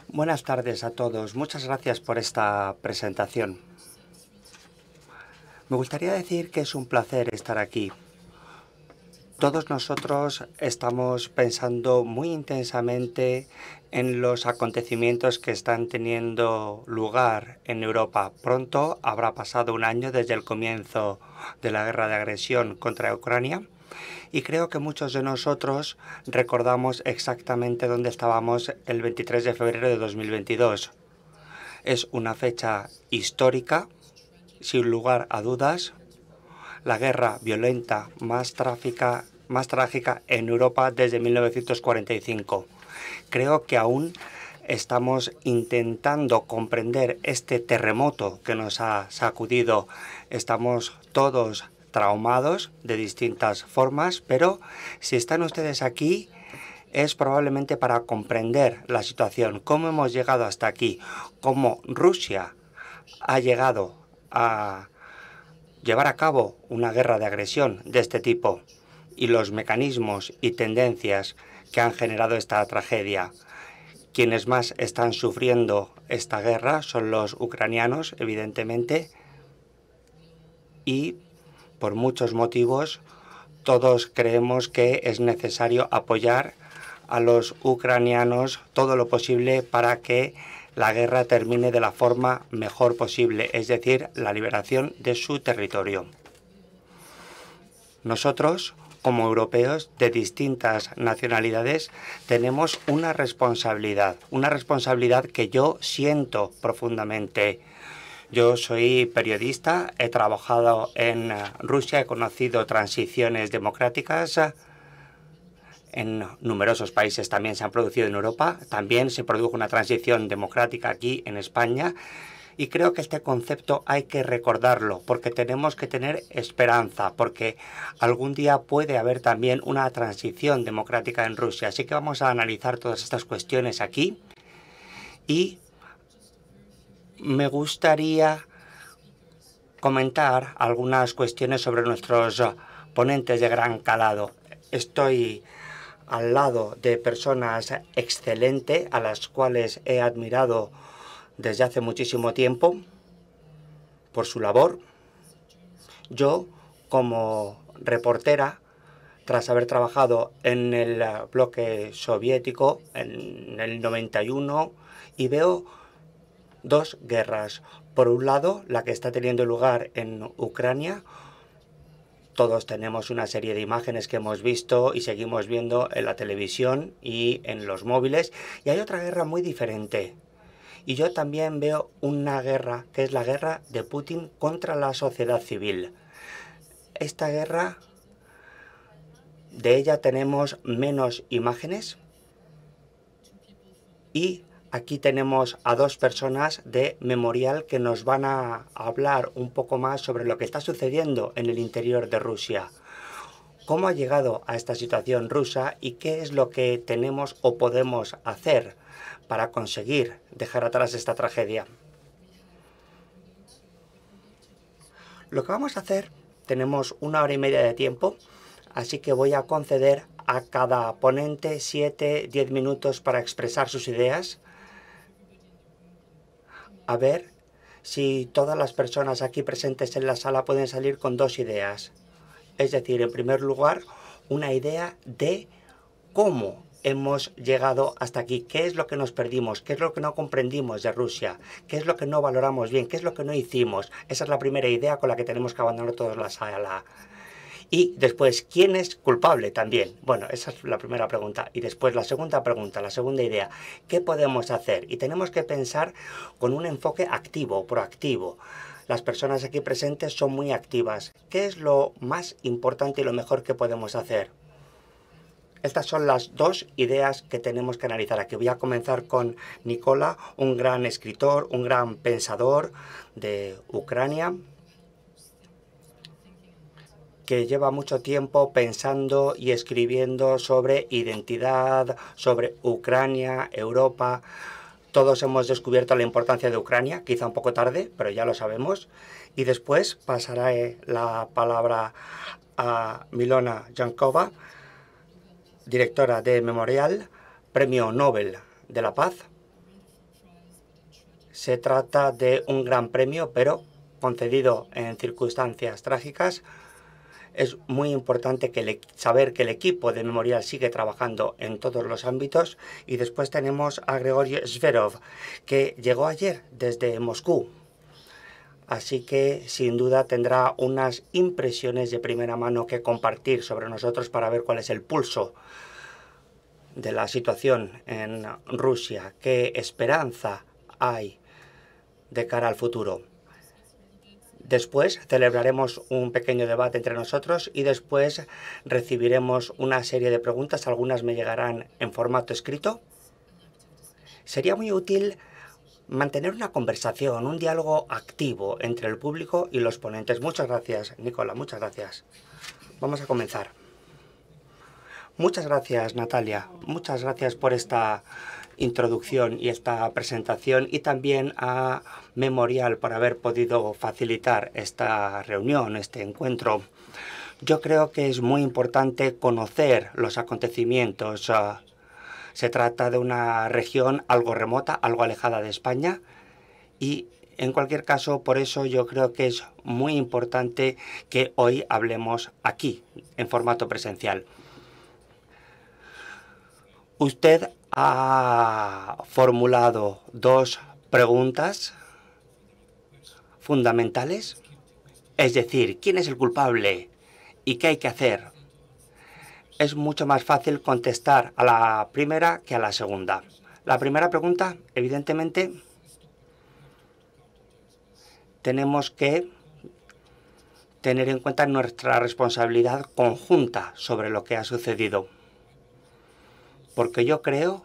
Buenas tardes a todos. Muchas gracias por esta presentación. Me gustaría decir que es un placer estar aquí. Todos nosotros estamos pensando muy intensamente en los acontecimientos que están teniendo lugar en Europa. Pronto habrá pasado un año desde el comienzo de la guerra de agresión contra Ucrania y creo que muchos de nosotros recordamos exactamente dónde estábamos el 23 de febrero de 2022. Es una fecha histórica, sin lugar a dudas, la guerra violenta más trágica en Europa desde 1945. Creo que aún estamos intentando comprender este terremoto que nos ha sacudido. Estamos todos traumados de distintas formas, pero si están ustedes aquí es probablemente para comprender la situación, cómo hemos llegado hasta aquí, cómo Rusia ha llegado a llevar a cabo una guerra de agresión de este tipo y los mecanismos y tendencias que han generado esta tragedia. Quienes más están sufriendo esta guerra son los ucranianos, evidentemente, y por muchos motivos todos creemos que es necesario apoyar a los ucranianos todo lo posible para que la guerra termine de la forma mejor posible, es decir, la liberación de su territorio. Nosotros, como europeos de distintas nacionalidades, tenemos una responsabilidad que yo siento profundamente. Yo soy periodista, he trabajado en Rusia, he conocido transiciones democráticas. En numerosos países también se han producido en Europa. También se produjo una transición democrática aquí en España. Y creo que este concepto hay que recordarlo porque tenemos que tener esperanza, porque algún día puede haber también una transición democrática en Rusia. Así que vamos a analizar todas estas cuestiones aquí. Y me gustaría comentar algunas cuestiones sobre nuestros ponentes de gran calado. Estoy al lado de personas excelentes a las cuales he admirado desde hace muchísimo tiempo por su labor. Yo, como reportera, tras haber trabajado en el bloque soviético en el 91, y veo dos guerras. Por un lado, la que está teniendo lugar en Ucrania. Todos tenemos una serie de imágenes que hemos visto y seguimos viendo en la televisión y en los móviles. Y hay otra guerra muy diferente. Y yo también veo una guerra, que es la guerra de Putin contra la sociedad civil. Esta guerra, de ella tenemos menos imágenes. Y aquí tenemos a dos personas de Memorial que nos van a hablar un poco más sobre lo que está sucediendo en el interior de Rusia. ¿Cómo ha llegado a esta situación rusa y qué es lo que tenemos o podemos hacer para conseguir dejar atrás esta tragedia? Lo que vamos a hacer, tenemos 1 hora y media de tiempo, así que voy a conceder a cada ponente 7-10 minutos para expresar sus ideas. A ver si todas las personas aquí presentes en la sala pueden salir con dos ideas. Es decir, en primer lugar, una idea de cómo hemos llegado hasta aquí, qué es lo que nos perdimos, qué es lo que no comprendimos de Rusia, qué es lo que no valoramos bien, qué es lo que no hicimos. Esa es la primera idea con la que tenemos que abandonar todos la sala. Y después, ¿quién es culpable también? Bueno, esa es la primera pregunta. Y después la segunda pregunta, la segunda idea, ¿qué podemos hacer? Y tenemos que pensar con un enfoque activo, proactivo. Las personas aquí presentes son muy activas. ¿Qué es lo más importante y lo mejor que podemos hacer? Estas son las dos ideas que tenemos que analizar aquí. Voy a comenzar con Nicola, un gran escritor, un gran pensador de Ucrania, que lleva mucho tiempo pensando y escribiendo sobre identidad, sobre Ucrania, Europa. Todos hemos descubierto la importancia de Ucrania, quizá un poco tarde, pero ya lo sabemos. Y después pasaré la palabra a Milona Jankova, directora de Memorial, Premio Nobel de la Paz. Se trata de un gran premio, pero concedido en circunstancias trágicas. Es muy importante saber que el equipo de Memorial sigue trabajando en todos los ámbitos. Y después tenemos a Grigori Zverov, que llegó ayer desde Moscú. Así que, sin duda, tendrá unas impresiones de primera mano que compartir sobre nosotros para ver cuál es el pulso de la situación en Rusia, qué esperanza hay de cara al futuro. Después celebraremos un pequeño debate entre nosotros y después recibiremos una serie de preguntas. Algunas me llegarán en formato escrito. Sería muy útil mantener una conversación, un diálogo activo entre el público y los ponentes. Muchas gracias, Nicola, muchas gracias. Vamos a comenzar. Muchas gracias, Natalia. Muchas gracias por esta introducción y esta presentación, y también a Memorial por haber podido facilitar esta reunión, este encuentro. Yo creo que es muy importante conocer los acontecimientos. Se trata de una región algo remota, algo alejada de España, y en cualquier caso, por eso yo creo que es muy importante que hoy hablemos aquí, en formato presencial. Usted ha formulado dos preguntas fundamentales, es decir, ¿quién es el culpable y qué hay que hacer? Es mucho más fácil contestar a la primera que a la segunda. La primera pregunta, evidentemente, tenemos que tener en cuenta nuestra responsabilidad conjunta sobre lo que ha sucedido. Porque yo creo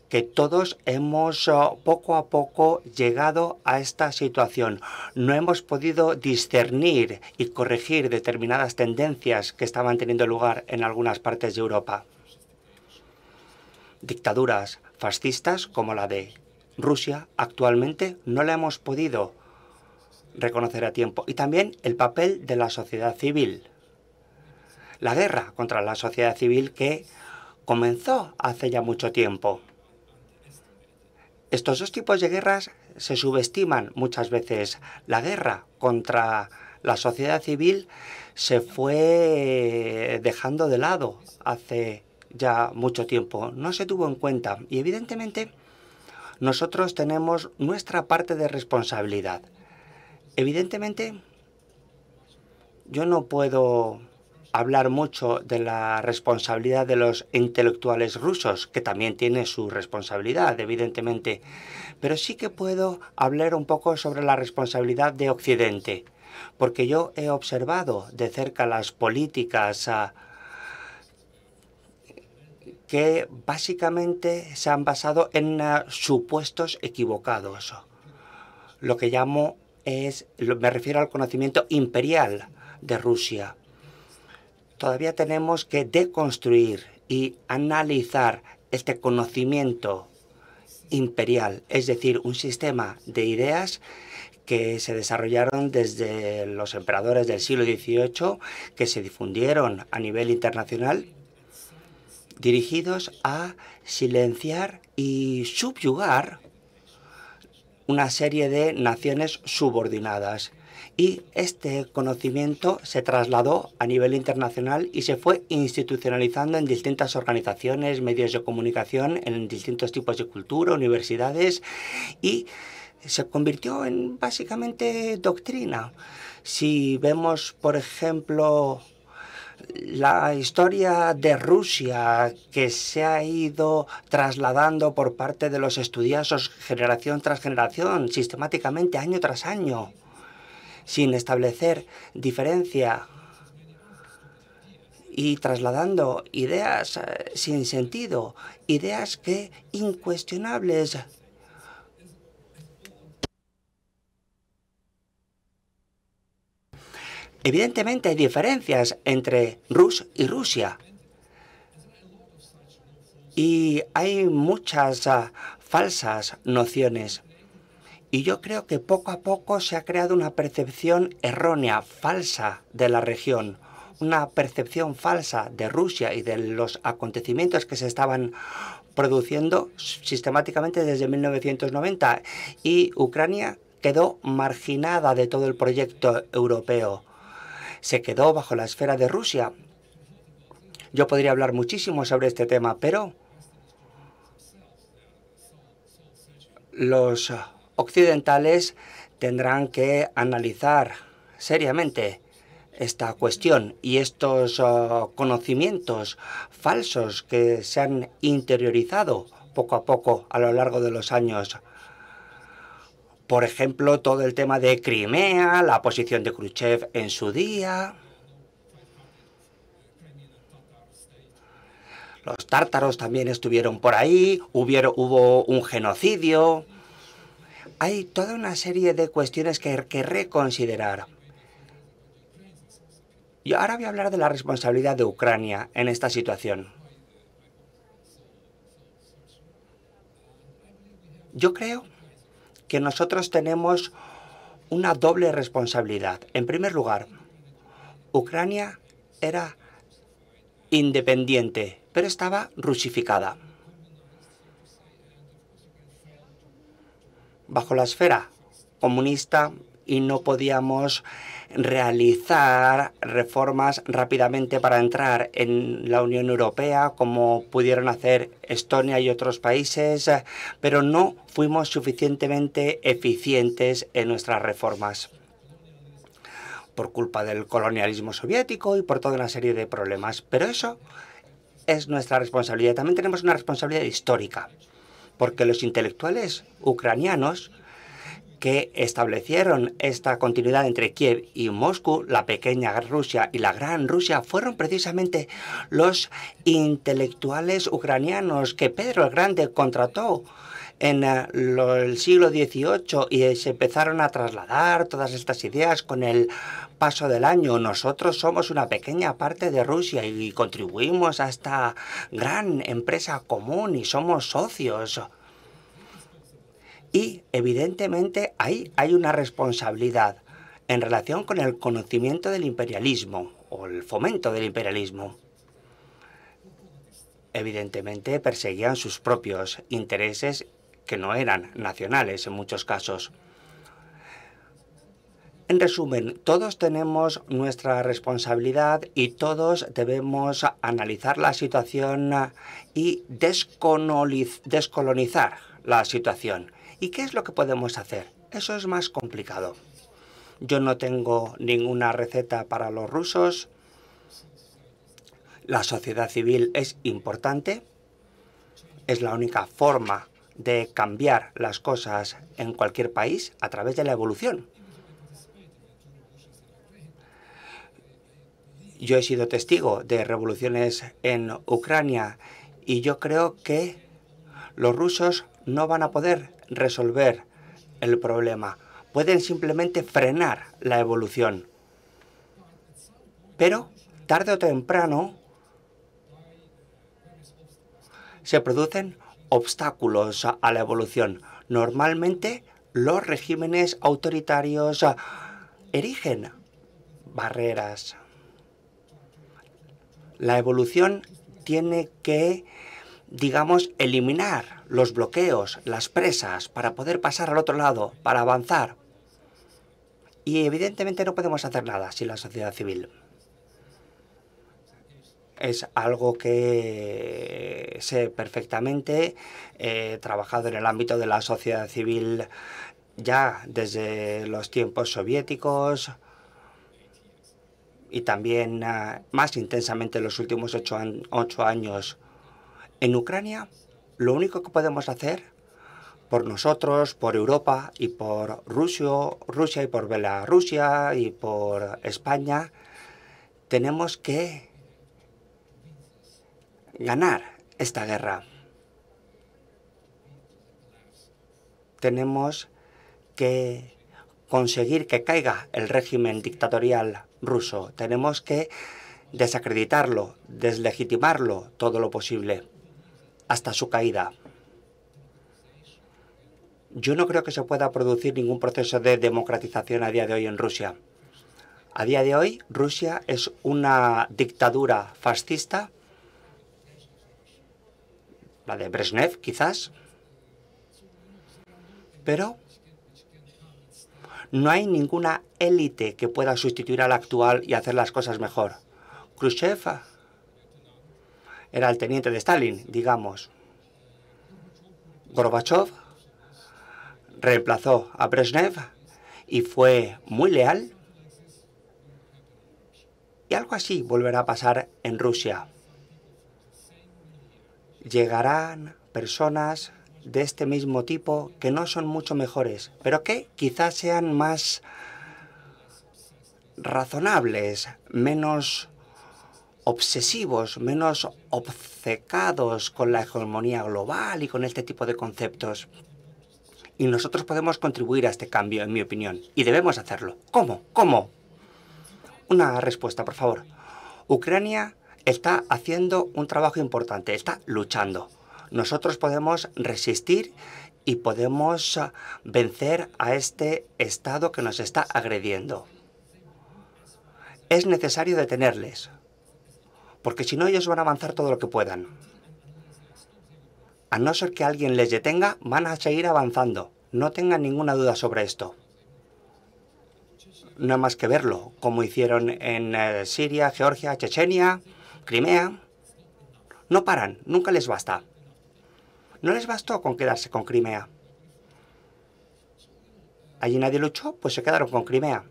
que todos hemos poco a poco llegado a esta situación. No hemos podido discernir y corregir determinadas tendencias que estaban teniendo lugar en algunas partes de Europa. Dictaduras fascistas como la de Rusia actualmente no la hemos podido reconocer a tiempo. Y también el papel de la sociedad civil. La guerra contra la sociedad civil que comenzó hace ya mucho tiempo. Estos dos tipos de guerras se subestiman muchas veces. La guerra contra la sociedad civil se fue dejando de lado hace ya mucho tiempo. No se tuvo en cuenta. Y evidentemente nosotros tenemos nuestra parte de responsabilidad. Evidentemente yo no puedo hablar mucho de la responsabilidad de los intelectuales rusos, que también tiene su responsabilidad, evidentemente. Pero sí que puedo hablar un poco sobre la responsabilidad de Occidente, porque yo he observado de cerca las políticas que básicamente se han basado en supuestos equivocados. Lo que llamo me refiero al conocimiento imperial de Rusia. Todavía tenemos que deconstruir y analizar este conocimiento imperial, es decir, un sistema de ideas que se desarrollaron desde los emperadores del siglo XVIII, que se difundieron a nivel internacional, dirigidos a silenciar y subyugar una serie de naciones subordinadas. Y este conocimiento se trasladó a nivel internacional y se fue institucionalizando en distintas organizaciones, medios de comunicación, en distintos tipos de cultura, universidades, y se convirtió en básicamente doctrina. Si vemos, por ejemplo, la historia de Rusia que se ha ido trasladando por parte de los estudiosos generación tras generación, sistemáticamente, año tras año, sin establecer diferencia y trasladando ideas sin sentido, ideas que incuestionables. Evidentemente hay diferencias entre Rus y Rusia. Y hay muchas falsas nociones. Y yo creo que poco a poco se ha creado una percepción errónea, falsa de la región, una percepción falsa de Rusia y de los acontecimientos que se estaban produciendo sistemáticamente desde 1990. Y Ucrania quedó marginada de todo el proyecto europeo. Se quedó bajo la esfera de Rusia. Yo podría hablar muchísimo sobre este tema, pero los occidentales tendrán que analizar seriamente esta cuestión y estos conocimientos falsos que se han interiorizado poco a poco a lo largo de los años. Por ejemplo, todo el tema de Crimea, la posición de Khrushchev en su día. Los tártaros también estuvieron por ahí, hubo un genocidio. Hay toda una serie de cuestiones que reconsiderar. Y ahora voy a hablar de la responsabilidad de Ucrania en esta situación. Yo creo que nosotros tenemos una doble responsabilidad. En primer lugar, Ucrania era independiente, pero estaba rusificada. Bajo la esfera comunista y no podíamos realizar reformas rápidamente para entrar en la Unión Europea, como pudieron hacer Estonia y otros países, pero no fuimos suficientemente eficientes en nuestras reformas por culpa del colonialismo soviético y por toda una serie de problemas. Pero eso es nuestra responsabilidad. También tenemos una responsabilidad histórica, porque los intelectuales ucranianos que establecieron esta continuidad entre Kiev y Moscú, la pequeña Rusia y la gran Rusia, fueron precisamente los intelectuales ucranianos que Pedro el Grande contrató en el siglo XVIII y se empezaron a trasladar todas estas ideas con el paso del año. Nosotros somos una pequeña parte de Rusia y contribuimos a esta gran empresa común y somos socios. Y, evidentemente, ahí hay una responsabilidad en relación con el conocimiento del imperialismo o el fomento del imperialismo. Evidentemente, perseguían sus propios intereses que no eran nacionales en muchos casos. En resumen, todos tenemos nuestra responsabilidad y todos debemos analizar la situación y descolonizar la situación. ¿Y qué es lo que podemos hacer? Eso es más complicado. Yo no tengo ninguna receta para los rusos. La sociedad civil es importante. Es la única forma de cambiar las cosas en cualquier país a través de la evolución. Yo he sido testigo de revoluciones en Ucrania y yo creo que los rusos no van a poder resolver el problema. Pueden simplemente frenar la evolución. Pero, tarde o temprano, se producen obstáculos a la evolución. Normalmente, los regímenes autoritarios erigen barreras. La evolución tiene que, digamos, eliminar los bloqueos, las presas, para poder pasar al otro lado, para avanzar. Y evidentemente no podemos hacer nada sin la sociedad civil. Es algo que sé perfectamente. He trabajado en el ámbito de la sociedad civil ya desde los tiempos soviéticos y también más intensamente en los últimos 8 años. En Ucrania, lo único que podemos hacer por nosotros, por Europa y por Rusia y por Bielorrusia y por España, tenemos que ganar esta guerra. Tenemos que conseguir que caiga el régimen dictatorial ruso. Tenemos que desacreditarlo, deslegitimarlo todo lo posible, hasta su caída. Yo no creo que se pueda producir ningún proceso de democratización a día de hoy en Rusia. A día de hoy, Rusia es una dictadura fascista, la de Brezhnev, quizás, pero no hay ninguna élite que pueda sustituir a la actual y hacer las cosas mejor. Khrushchev era el teniente de Stalin, digamos. Gorbachev reemplazó a Brezhnev y fue muy leal. Y algo así volverá a pasar en Rusia. Llegarán personas de este mismo tipo que no son mucho mejores, pero que quizás sean más razonables, menos obsesivos, menos obcecados con la hegemonía global y con este tipo de conceptos. Y nosotros podemos contribuir a este cambio, en mi opinión, y debemos hacerlo. ¿Cómo? ¿Cómo? Una respuesta, por favor. Ucrania está haciendo un trabajo importante, está luchando. Nosotros podemos resistir y podemos vencer a este Estado que nos está agrediendo. Es necesario detenerles, porque si no ellos van a avanzar todo lo que puedan. A no ser que alguien les detenga, van a seguir avanzando. No tengan ninguna duda sobre esto. No hay más que verlo, como hicieron en Siria, Georgia, Chechenia, Crimea. No paran, nunca les basta. No les bastó con quedarse con Crimea. Allí nadie luchó, pues se quedaron con Crimea.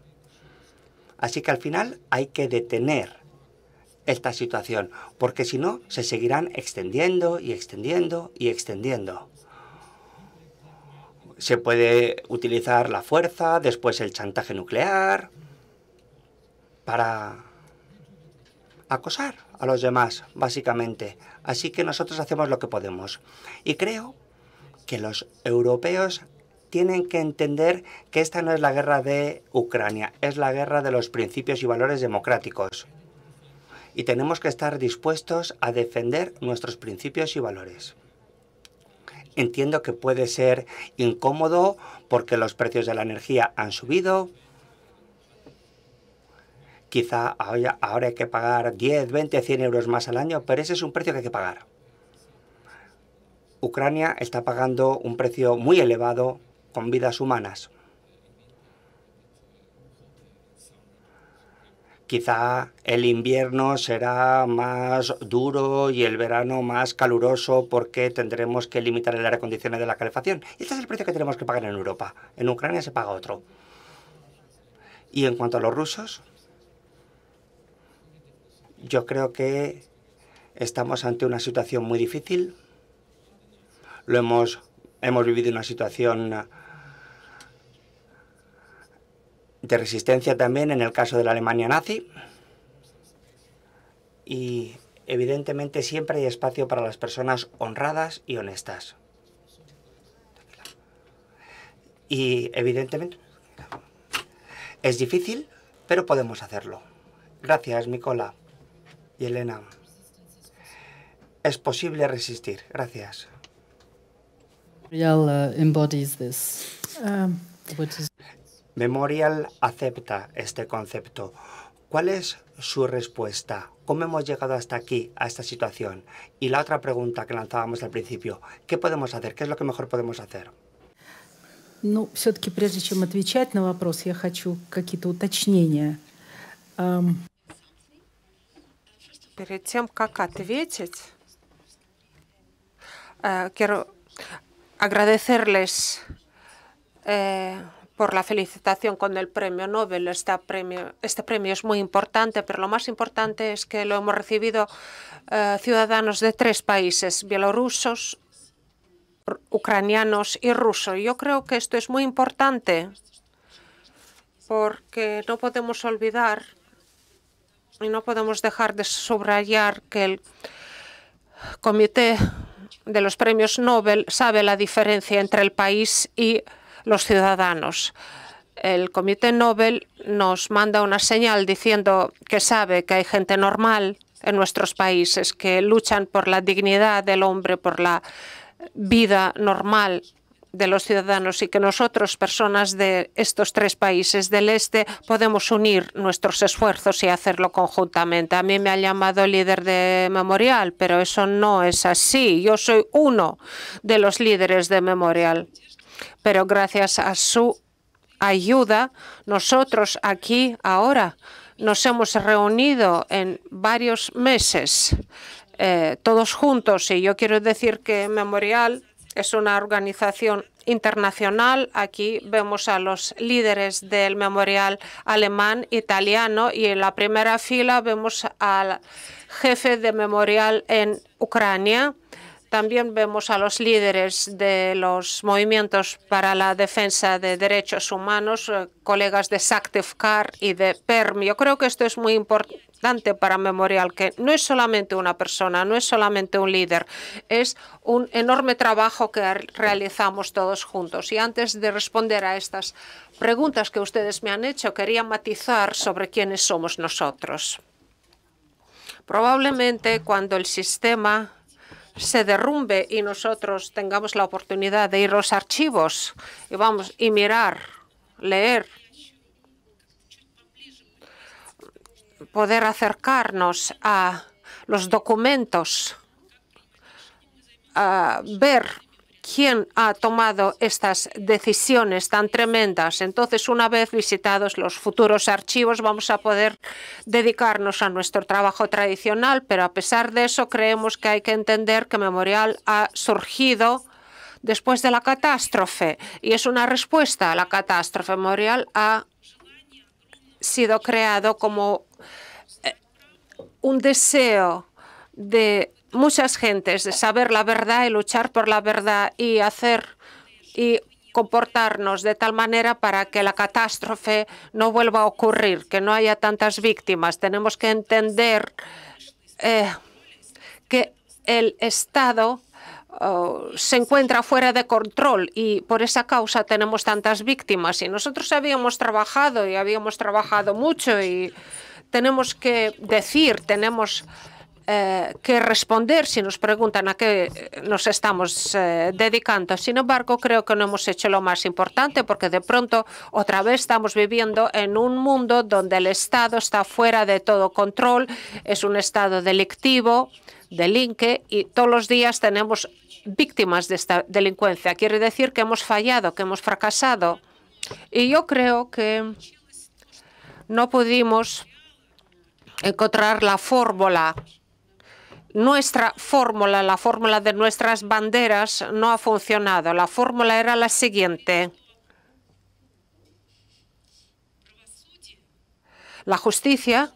Así que al final hay que detener esta situación, porque si no, se seguirán extendiendo y extendiendo y extendiendo. Se puede utilizar la fuerza, después el chantaje nuclear, para acosar a los demás, básicamente. Así que nosotros hacemos lo que podemos. Y creo que los europeos tienen que entender que esta no es la guerra de Ucrania, es la guerra de los principios y valores democráticos. Y tenemos que estar dispuestos a defender nuestros principios y valores. Entiendo que puede ser incómodo porque los precios de la energía han subido. Quizá ahora hay que pagar 10, 20, 100 euros más al año, pero ese es un precio que hay que pagar. Ucrania está pagando un precio muy elevado con vidas humanas. Quizá el invierno será más duro y el verano más caluroso porque tendremos que limitar el aire acondicionado de la calefacción. Y este es el precio que tenemos que pagar en Europa. En Ucrania se paga otro. Y en cuanto a los rusos, yo creo que estamos ante una situación muy difícil. Hemos vivido una situación de resistencia también en el caso de la Alemania nazi. Y evidentemente siempre hay espacio para las personas honradas y honestas. Y evidentemente es difícil, pero podemos hacerlo. Gracias, Mikola y Elena. Es posible resistir. Gracias. Memorial acepta este concepto. ¿Cuál es su respuesta? ¿Cómo hemos llegado hasta aquí, a esta situación? Y la otra pregunta que lanzábamos al principio, ¿qué podemos hacer? ¿Qué es lo que mejor podemos hacer? Ну, все-таки, прежде чем отвечать на вопрос, я хочу какие-то уточнения. Перед тем, как ответить, quiero agradecerles por la felicitación con el premio Nobel. Este premio es muy importante, pero lo más importante es que lo hemos recibido ciudadanos de 3 países, bielorrusos, ucranianos y rusos. Yo creo que esto es muy importante porque no podemos olvidar y no podemos dejar de subrayar que el Comité de los Premios Nobel sabe la diferencia entre el país y los ciudadanos. El Comité Nobel nos manda una señal diciendo que sabe que hay gente normal en nuestros países que luchan por la dignidad del hombre, por la vida normal de los ciudadanos y que nosotros, personas de estos tres países del este, podemos unir nuestros esfuerzos y hacerlo conjuntamente. A mí me ha llamado líder de Memorial, pero eso no es así. Yo soy uno de los líderes de Memorial. Pero gracias a su ayuda, nosotros aquí ahora nos hemos reunido en varios meses, todos juntos. Y yo quiero decir que Memorial es una organización internacional. Aquí vemos a los líderes del Memorial alemán, italiano, y en la primera fila vemos al jefe de Memorial en Ucrania. También vemos a los líderes de los movimientos para la defensa de derechos humanos, colegas de Syktyvkar y de Perm. Yo creo que esto es muy importante para Memorial, que no es solamente una persona, no es solamente un líder, es un enorme trabajo que realizamos todos juntos. Y antes de responder a estas preguntas que ustedes me han hecho, quería matizar sobre quiénes somos nosotros. Probablemente cuando el sistema se derrumbe y nosotros tengamos la oportunidad de ir a los archivos y mirar, leer, poder acercarnos a los documentos, a ver quién ha tomado estas decisiones tan tremendas. Entonces, una vez visitados los futuros archivos, vamos a poder dedicarnos a nuestro trabajo tradicional, pero a pesar de eso, creemos que hay que entender que Memorial ha surgido después de la catástrofe y es una respuesta a la catástrofe. Memorial ha sido creado como un deseo de muchas gentes de saber la verdad y luchar por la verdad y hacer y comportarnos de tal manera para que la catástrofe no vuelva a ocurrir, que no haya tantas víctimas. Tenemos que entender que el Estado se encuentra fuera de control y por esa causa tenemos tantas víctimas. Y nosotros habíamos trabajado mucho y tenemos que decir, tenemos que responder si nos preguntan a qué nos estamos dedicando. Sin embargo, creo que no hemos hecho lo más importante porque de pronto otra vez estamos viviendo en un mundo donde el Estado está fuera de todo control, es un Estado delictivo, delinque y todos los días tenemos víctimas de esta delincuencia. Quiere decir que hemos fallado, que hemos fracasado. Y yo creo que no pudimos encontrar la fórmula. Nuestra fórmula, la fórmula de nuestras banderas, no ha funcionado. La fórmula era la siguiente. La justicia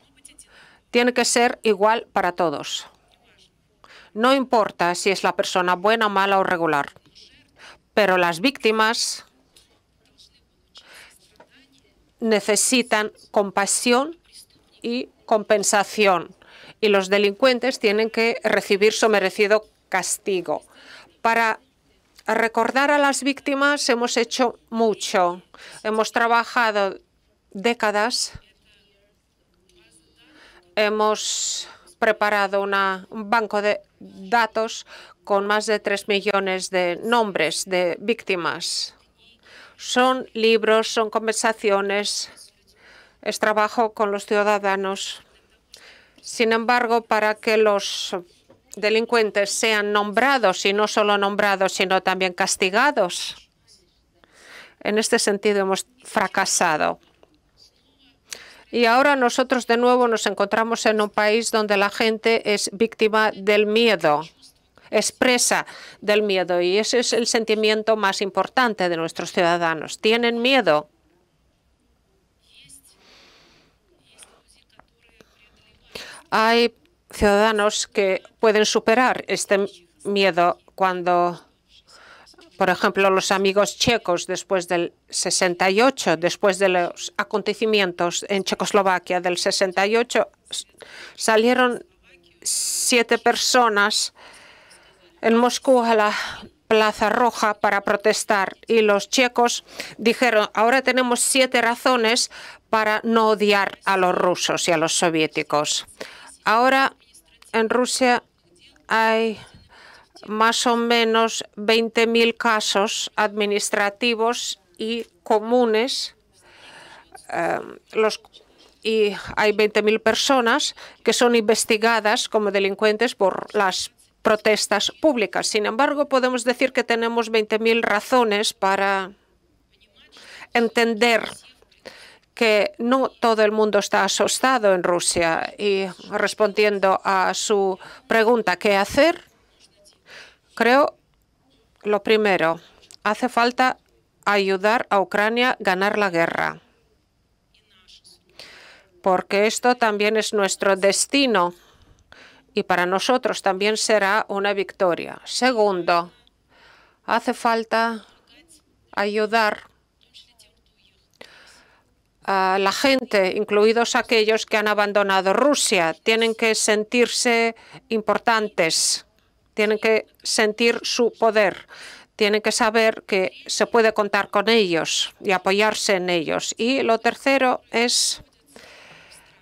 tiene que ser igual para todos. No importa si es la persona buena, mala o regular. Pero las víctimas necesitan compasión y compensación. Y los delincuentes tienen que recibir su merecido castigo. Para recordar a las víctimas hemos hecho mucho. Hemos trabajado décadas. Hemos preparado un banco de datos con más de 3 millones de nombres de víctimas. Son libros, son conversaciones, es trabajo con los ciudadanos. Sin embargo, para que los delincuentes sean nombrados, y no solo nombrados, sino también castigados, en este sentido hemos fracasado. Y ahora nosotros de nuevo nos encontramos en un país donde la gente es víctima del miedo, es presa del miedo. Y ese es el sentimiento más importante de nuestros ciudadanos. Tienen miedo. Hay ciudadanos que pueden superar este miedo cuando, por ejemplo, los amigos checos después del 68, después de los acontecimientos en Checoslovaquia del 68, salieron 7 personas en Moscú a la Plaza Roja para protestar y los checos dijeron, ahora tenemos 7 razones para no odiar a los rusos y a los soviéticos. Ahora en Rusia hay más o menos 20.000 casos administrativos y comunes, y hay 20.000 personas que son investigadas como delincuentes por las protestas públicas. Sin embargo, podemos decir que tenemos 20.000 razones para entender que no todo el mundo está asustado en Rusia. Y respondiendo a su pregunta, ¿qué hacer? Creo, lo primero, hace falta ayudar a Ucrania a ganar la guerra, porque esto también es nuestro destino y para nosotros también será una victoria. Segundo, hace falta ayudar a la gente, incluidos aquellos que han abandonado Rusia. Tienen que sentirse importantes, tienen que sentir su poder, tienen que saber que se puede contar con ellos y apoyarse en ellos. Y lo tercero es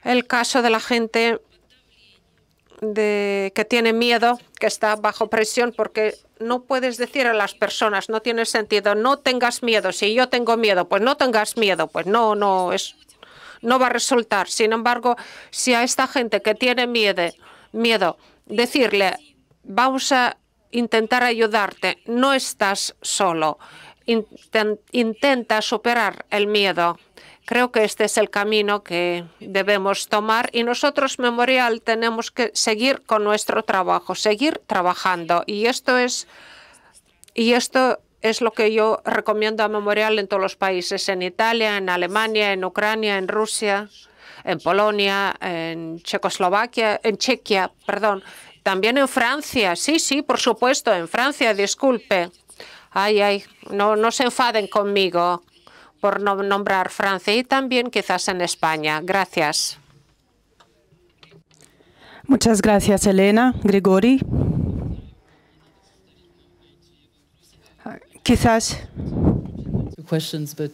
el caso de la gente que tiene miedo, que está bajo presión, porque no puedes decir a las personas, no tiene sentido, no tengas miedo. Si yo tengo miedo, pues no tengas miedo, pues no va a resultar. Sin embargo, si a esta gente que tiene miedo, decirle, vamos a intentar ayudarte, no estás solo, intenta superar el miedo. Creo que este es el camino que debemos tomar y nosotros, Memorial, tenemos que seguir con nuestro trabajo, seguir trabajando. Y esto es lo que yo recomiendo a Memorial en todos los países, en Italia, en Alemania, en Ucrania, en Rusia, en Polonia, en Chequia, perdón, también en Francia. Sí, por supuesto, en Francia, disculpe. No se enfaden conmigo por no nombrar Francia, y también quizás en España. Gracias. Muchas gracias, Elena. Grigori. Quizás. Questions, but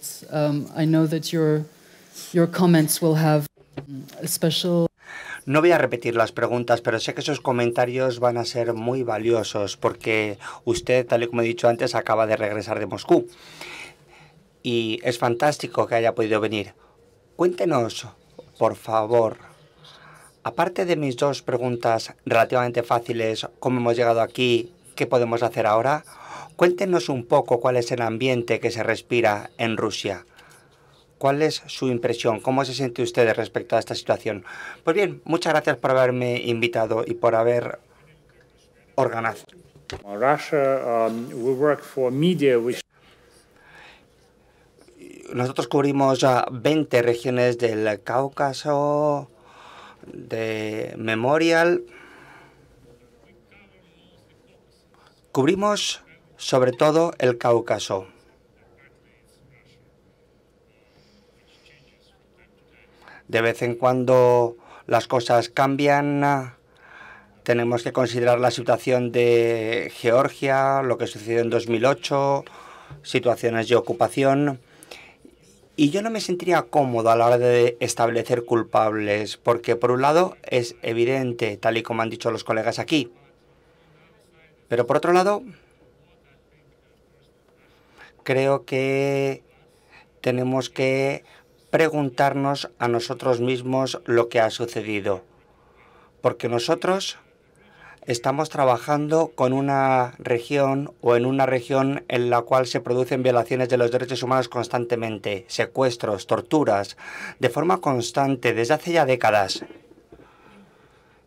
I know that your comments will have a special. No voy a repetir las preguntas, pero sé que esos comentarios van a ser muy valiosos porque usted, tal y como he dicho antes, acaba de regresar de Moscú. Y es fantástico que haya podido venir. Cuéntenos, por favor, aparte de mis dos preguntas relativamente fáciles, cómo hemos llegado aquí, qué podemos hacer ahora, cuéntenos un poco cuál es el ambiente que se respira en Rusia. ¿Cuál es su impresión? ¿Cómo se siente usted respecto a esta situación? Pues bien, muchas gracias por haberme invitado y por haber organizado. Nosotros cubrimos 20 regiones del Cáucaso, de Memorial. Cubrimos sobre todo el Cáucaso. De vez en cuando las cosas cambian. Tenemos que considerar la situación de Georgia, lo que sucedió en 2008, situaciones de ocupación. Y yo no me sentiría cómodo a la hora de establecer culpables, porque por un lado es evidente, tal y como han dicho los colegas aquí. Pero por otro lado, creo que tenemos que preguntarnos a nosotros mismos lo que ha sucedido. Porque nosotros estamos trabajando con una región o en una región en la cual se producen violaciones de los derechos humanos constantemente, secuestros, torturas, de forma constante desde hace ya décadas.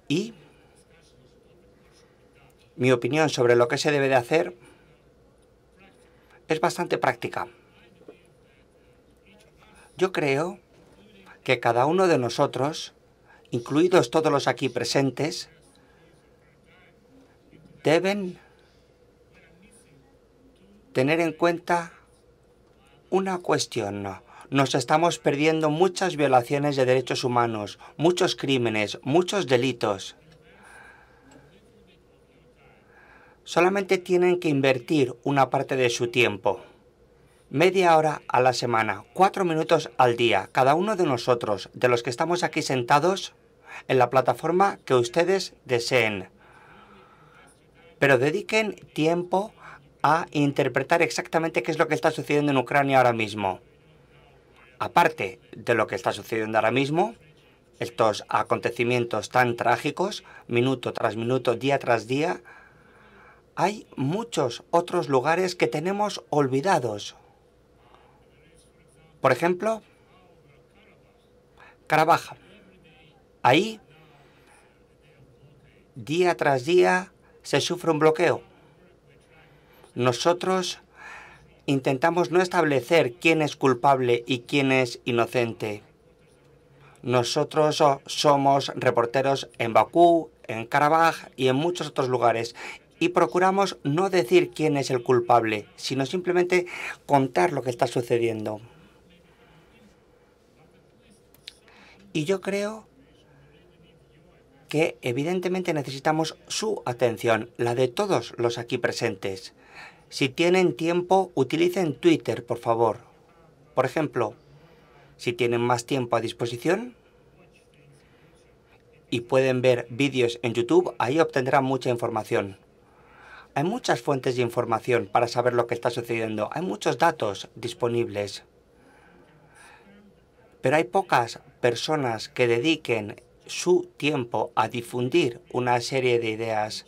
Y mi opinión sobre lo que se debe de hacer es bastante práctica. Yo creo que cada uno de nosotros, incluidos todos los aquí presentes, deben tener en cuenta una cuestión. Nos estamos perdiendo muchas violaciones de derechos humanos, muchos crímenes, muchos delitos. Solamente tienen que invertir una parte de su tiempo, media hora a la semana, 4 minutos al día, cada uno de nosotros, de los que estamos aquí sentados, en la plataforma que ustedes deseen. pero dediquen tiempo a interpretar exactamente qué es lo que está sucediendo en Ucrania ahora mismo. Aparte de lo que está sucediendo ahora mismo, estos acontecimientos tan trágicos, minuto tras minuto, día tras día, hay muchos otros lugares que tenemos olvidados. Por ejemplo, Karabaj. Ahí, día tras día, se sufre un bloqueo. Nosotros intentamos no establecer quién es culpable y quién es inocente. Nosotros somos reporteros en Bakú, en Karabaj y en muchos otros lugares. Y procuramos no decir quién es el culpable, sino simplemente contar lo que está sucediendo. Y yo creo que evidentemente necesitamos su atención, la de todos los aquí presentes. Si tienen tiempo, utilicen Twitter, por favor. Por ejemplo, si tienen más tiempo a disposición y pueden ver vídeos en YouTube, ahí obtendrán mucha información. Hay muchas fuentes de información para saber lo que está sucediendo. Hay muchos datos disponibles. Pero hay pocas personas que dediquen su tiempo a difundir una serie de ideas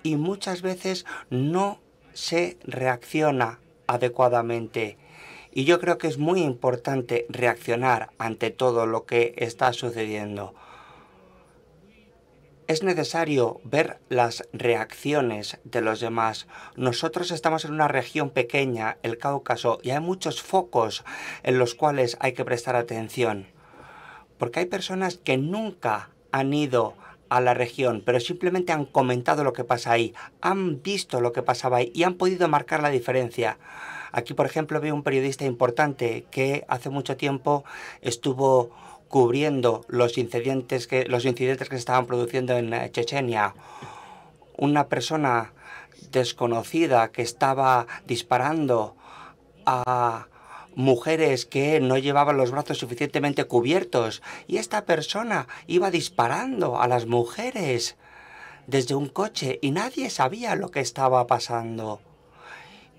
y muchas veces no se reacciona adecuadamente. Y yo creo que es muy importante reaccionar ante todo lo que está sucediendo. Es necesario ver las reacciones de los demás. Nosotros estamos en una región pequeña, el Cáucaso, y hay muchos focos en los cuales hay que prestar atención. Porque hay personas que nunca han ido a la región, pero simplemente han comentado lo que pasa ahí, han visto lo que pasaba ahí y han podido marcar la diferencia. Aquí, por ejemplo, veo un periodista importante que hace mucho tiempo estuvo cubriendo los incidentes que se estaban produciendo en Chechenia. Una persona desconocida que estaba disparando a mujeres que no llevaban los brazos suficientemente cubiertos, y esta persona iba disparando a las mujeres desde un coche y nadie sabía lo que estaba pasando.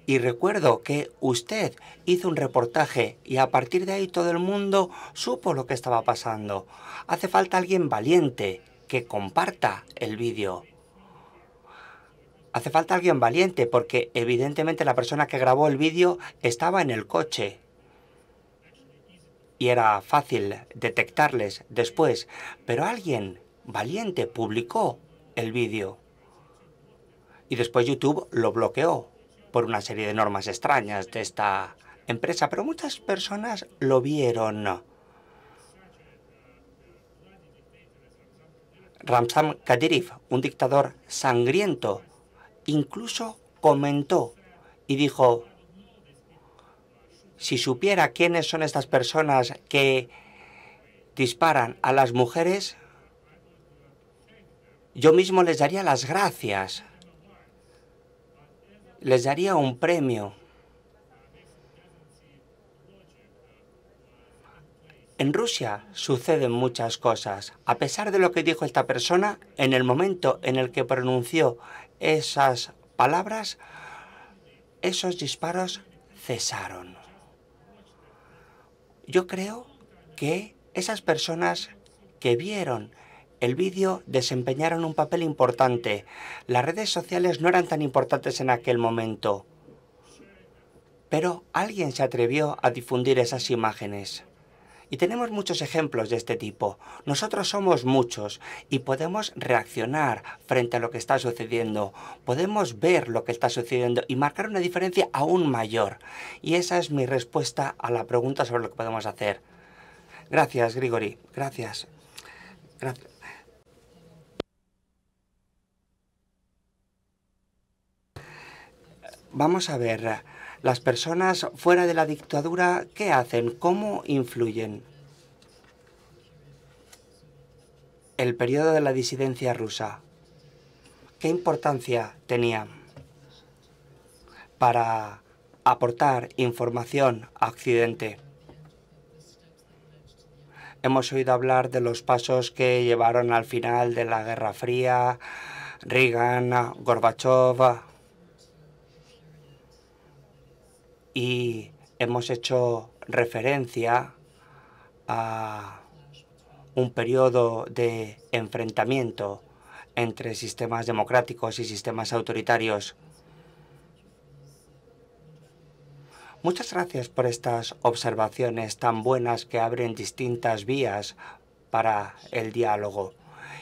Y recuerdo que usted hizo un reportaje y a partir de ahí todo el mundo supo lo que estaba pasando. Hace falta alguien valiente que comparta el vídeo. Hace falta alguien valiente porque evidentemente la persona que grabó el vídeo estaba en el coche. Y era fácil detectarles después. Pero alguien valiente publicó el vídeo. Y después YouTube lo bloqueó por una serie de normas extrañas de esta empresa. Pero muchas personas lo vieron. Ramzan Kadyrov, un dictador sangriento, incluso comentó y dijo: si supiera quiénes son estas personas que disparan a las mujeres, yo mismo les daría las gracias. Les daría un premio. En Rusia suceden muchas cosas. A pesar de lo que dijo esta persona, en el momento en el que pronunció esas palabras, esos disparos cesaron. Yo creo que esas personas que vieron el vídeo desempeñaron un papel importante. Las redes sociales no eran tan importantes en aquel momento, pero alguien se atrevió a difundir esas imágenes. Y tenemos muchos ejemplos de este tipo. Nosotros somos muchos y podemos reaccionar frente a lo que está sucediendo. Podemos ver lo que está sucediendo y marcar una diferencia aún mayor. Y esa es mi respuesta a la pregunta sobre lo que podemos hacer. Gracias, Grigori. Gracias. Gracias. Vamos a ver, las personas fuera de la dictadura, ¿qué hacen? ¿Cómo influyen? El periodo de la disidencia rusa, ¿qué importancia tenía para aportar información a Occidente? Hemos oído hablar de los pasos que llevaron al final de la Guerra Fría, Reagan, Gorbachev, y hemos hecho referencia a un periodo de enfrentamiento entre sistemas democráticos y sistemas autoritarios. Muchas gracias por estas observaciones tan buenas que abren distintas vías para el diálogo.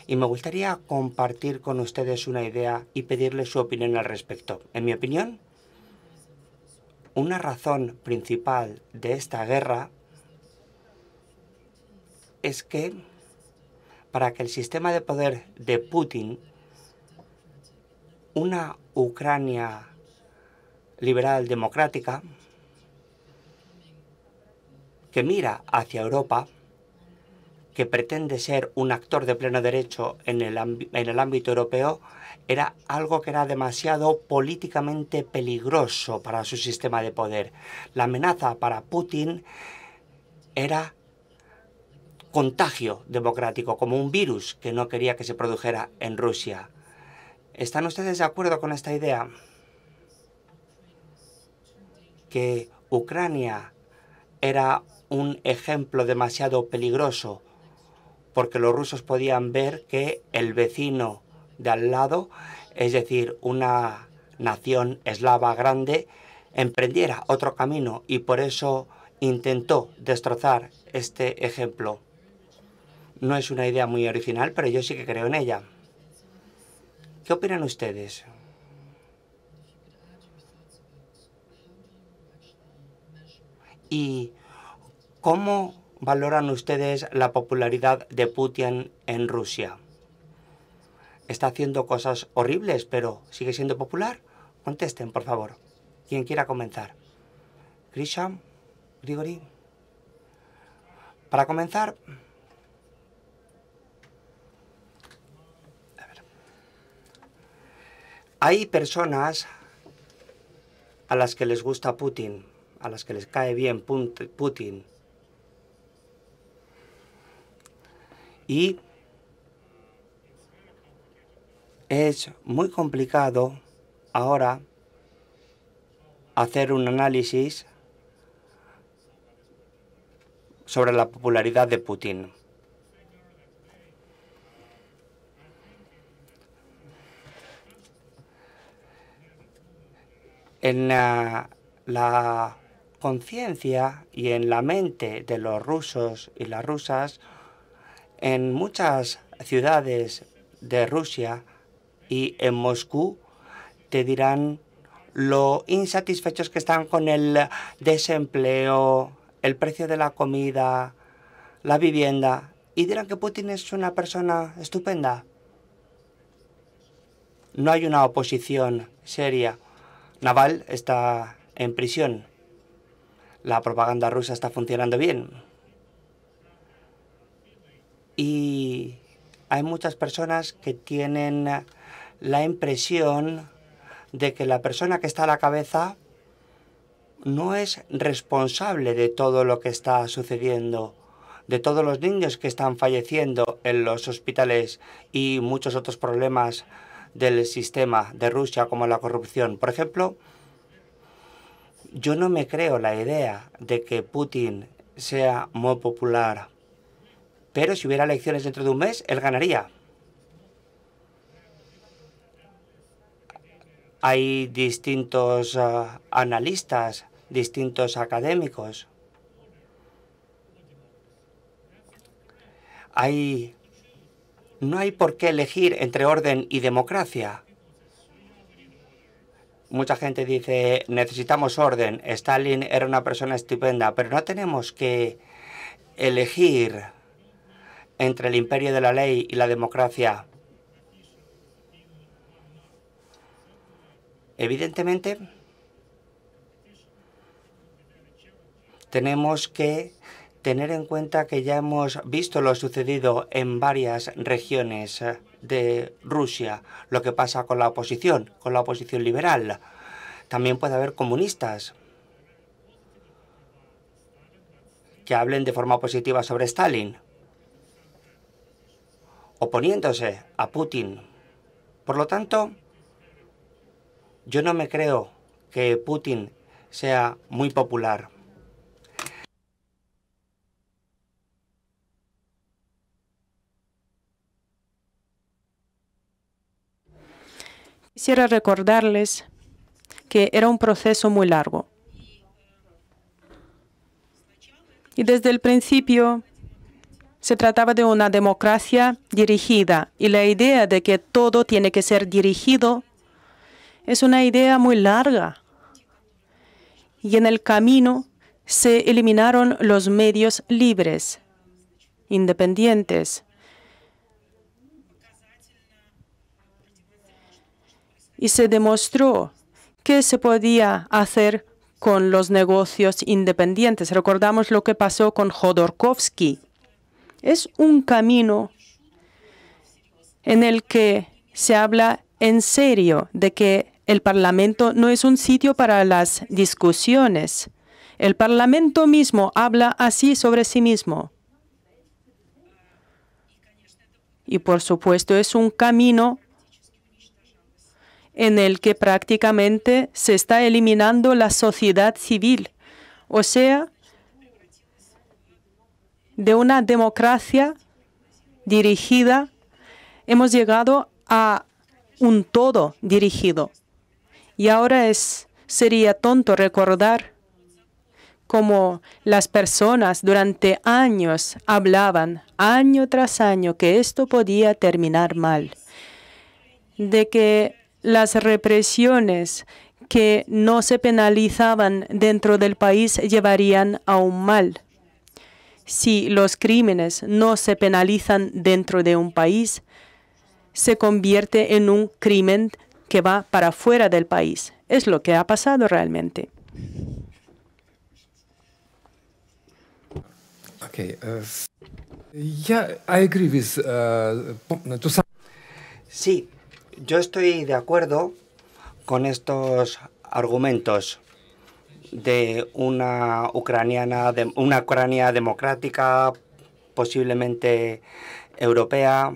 Y me gustaría compartir con ustedes una idea y pedirles su opinión al respecto. En mi opinión, una razón principal de esta guerra es que para que el sistema de poder de Putin, una Ucrania liberal democrática que mira hacia Europa, que pretende ser un actor de pleno derecho en el ámbito europeo, era algo que era demasiado políticamente peligroso para su sistema de poder. La amenaza para Putin era contagio democrático, como un virus que no quería que se produjera en Rusia. ¿Están ustedes de acuerdo con esta idea? Que Ucrania era un ejemplo demasiado peligroso porque los rusos podían ver que el vecino de al lado, es decir, una nación eslava grande, emprendiera otro camino y por eso intentó destrozar este ejemplo. No es una idea muy original, pero yo sí que creo en ella. ¿Qué opinan ustedes? ¿Y cómo valoran ustedes la popularidad de Putin en Rusia? Está haciendo cosas horribles, pero ¿sigue siendo popular? Contesten, por favor. Quien quiera comenzar. Grisha, Grigori. Para comenzar, hay personas a las que les gusta Putin, a las que les cae bien Putin. Y es muy complicado ahora hacer un análisis sobre la popularidad de Putin. En la conciencia y en la mente de los rusos y las rusas, en muchas ciudades de Rusia y en Moscú te dirán lo insatisfechos que están con el desempleo, el precio de la comida, la vivienda, y dirán que Putin es una persona estupenda. No hay una oposición seria. Naval está en prisión. La propaganda rusa está funcionando bien. Y hay muchas personas que tienen la impresión de que la persona que está a la cabeza no es responsable de todo lo que está sucediendo, de todos los niños que están falleciendo en los hospitales y muchos otros problemas del sistema de Rusia, como la corrupción. Por ejemplo, yo no me creo la idea de que Putin sea muy popular, pero si hubiera elecciones dentro de un mes, él ganaría. Hay distintos analistas, distintos académicos. No hay por qué elegir entre orden y democracia. Mucha gente dice, necesitamos orden. Stalin era una persona estupenda, pero no tenemos que elegir entre el imperio de la ley y la democracia. Evidentemente, tenemos que tener en cuenta que ya hemos visto lo sucedido en varias regiones de Rusia, lo que pasa con la oposición liberal. También puede haber comunistas que hablen de forma positiva sobre Stalin, oponiéndose a Putin, Por lo tanto, yo no me creo que Putin sea muy popular. Quisiera recordarles que era un proceso muy largo. Y desde el principio se trataba de una democracia dirigida, y la idea de que todo tiene que ser dirigido es una idea muy larga. Y en el camino se eliminaron los medios libres, independientes. Y se demostró que se podía hacer con los negocios independientes. Recordamos lo que pasó con Jodorkovsky. Es un camino en el que se habla en serio de que el Parlamento no es un sitio para las discusiones. El Parlamento mismo habla así sobre sí mismo. Y por supuesto es un camino en el que prácticamente se está eliminando la sociedad civil. O sea, de una democracia dirigida, hemos llegado a un todo dirigido. Y ahora sería tonto recordar cómo las personas durante años hablaban, año tras año, que esto podía terminar mal, de que las represiones que no se penalizaban dentro del país llevarían a un mal. Si los crímenes no se penalizan dentro de un país, se convierte en un crimen que va para fuera del país. Es lo que ha pasado realmente. Okay. Yeah, I agree with Sí, yo estoy de acuerdo con estos argumentos de una Ucrania democrática, posiblemente europea,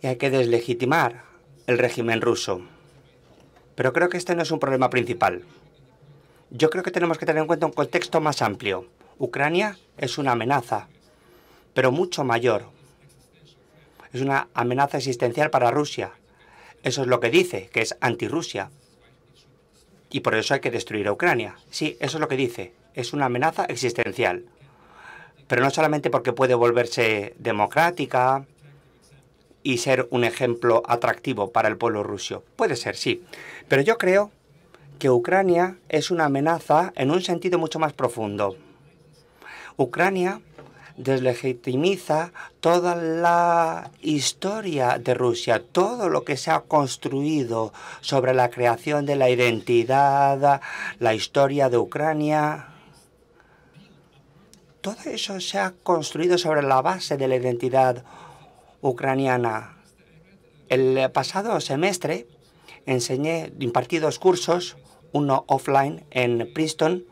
y hay que deslegitimar el régimen ruso. Pero creo que este no es un problema principal. Yo creo que tenemos que tener en cuenta un contexto más amplio. Ucrania es una amenaza, pero mucho mayor. Es una amenaza existencial para Rusia. Eso es lo que dice, que es anti-Rusia. Y por eso hay que destruir a Ucrania. Sí, eso es lo que dice. Es una amenaza existencial. Pero no solamente porque puede volverse democrática y ser un ejemplo atractivo para el pueblo ruso. Puede ser, sí. Pero yo creo que Ucrania es una amenaza en un sentido mucho más profundo. Ucrania deslegitimiza toda la historia de Rusia, todo lo que se ha construido sobre la creación de la identidad, la historia de Ucrania. Todo eso se ha construido sobre la base de la identidad ucraniana. El pasado semestre impartí 2 cursos, uno offline en Princeton,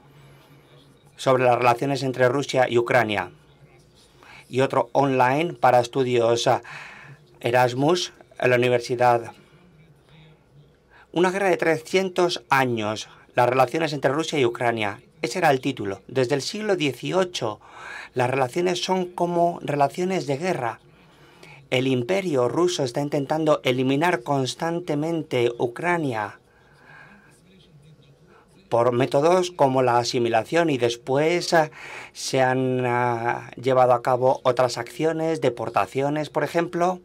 sobre las relaciones entre Rusia y Ucrania, y otro online para estudios Erasmus en la universidad. Una guerra de 300 años, las relaciones entre Rusia y Ucrania. Ese era el título. Desde el siglo XVIII, las relaciones son como relaciones de guerra. El imperio ruso está intentando eliminar constantemente Ucrania por métodos como la asimilación, y después se han llevado a cabo otras acciones, deportaciones, por ejemplo.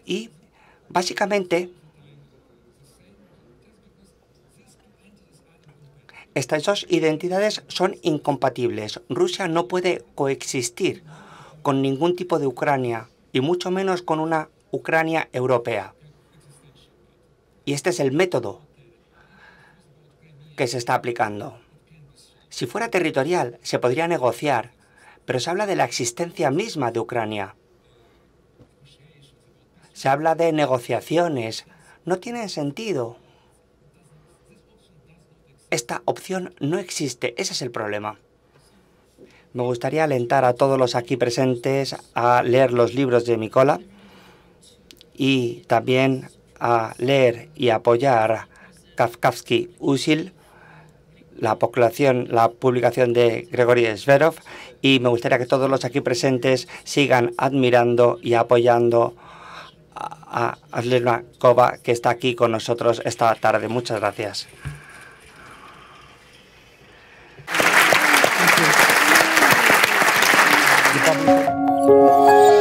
Y básicamente estas 2 identidades son incompatibles. Rusia no puede coexistir con ningún tipo de Ucrania, y mucho menos con una Ucrania europea. Y este es el método que se está aplicando. Si fuera territorial, se podría negociar, pero se habla de la existencia misma de Ucrania. Se habla de negociaciones. No tienen sentido. Esta opción no existe. Ese es el problema. Me gustaría alentar a todos los aquí presentes a leer los libros de Mykola y también a leer y apoyar Kafkaevsky Usil, la publicación de Grigori Zverov, y me gustaría que todos los aquí presentes sigan admirando y apoyando a Svetlana Kova, que está aquí con nosotros esta tarde. Muchas gracias. Thank you.